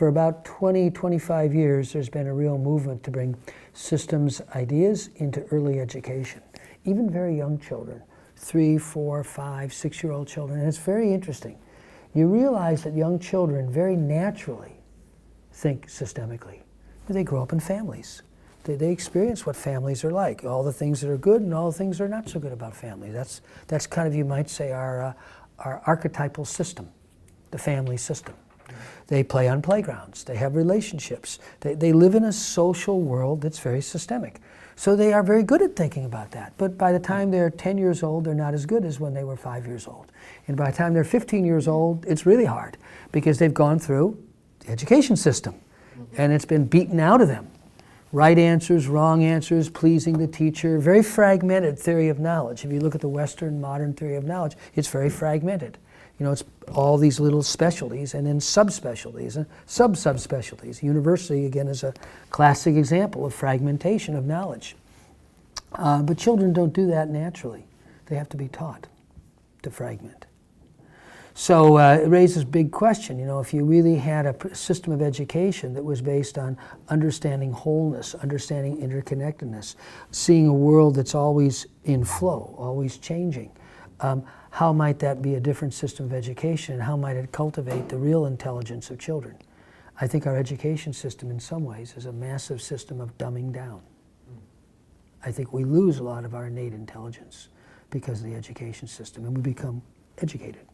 for about 20, 25 years, there's been a real movement to bring systems ideas into early education, even very young children, 3, 4, 5, 6-year-old children. And it's very interesting. You realize that young children very naturally think systemically. They grow up in families. They experience what families are like, all the things that are good and all the things that are not so good about family. That's kind of, you might say, our archetypal system, the family system. They play on playgrounds. They have relationships. They live in a social world that's very systemic. So they are very good at thinking about that. But by the time they're 10 years old, they're not as good as when they were 5 years old. And by the time they're 15 years old, it's really hard because they've gone through the education system and it's been beaten out of them. Right answers, wrong answers, pleasing the teacher, very fragmented theory of knowledge. If you look at the Western modern theory of knowledge, it's very fragmented. You know, it's all these little specialties and then subspecialties and sub-subspecialties. University, again, is a classic example of fragmentation of knowledge. But children don't do that naturally. They have to be taught to fragment. So it raises a big question, you know, if you really had a system of education that was based on understanding wholeness, understanding interconnectedness, seeing a world that's always in flow, always changing, how might that be a different system of education, and how might it cultivate the real intelligence of children? I think our education system in some ways is a massive system of dumbing down. I think we lose a lot of our innate intelligence because of the education system, and we become educated.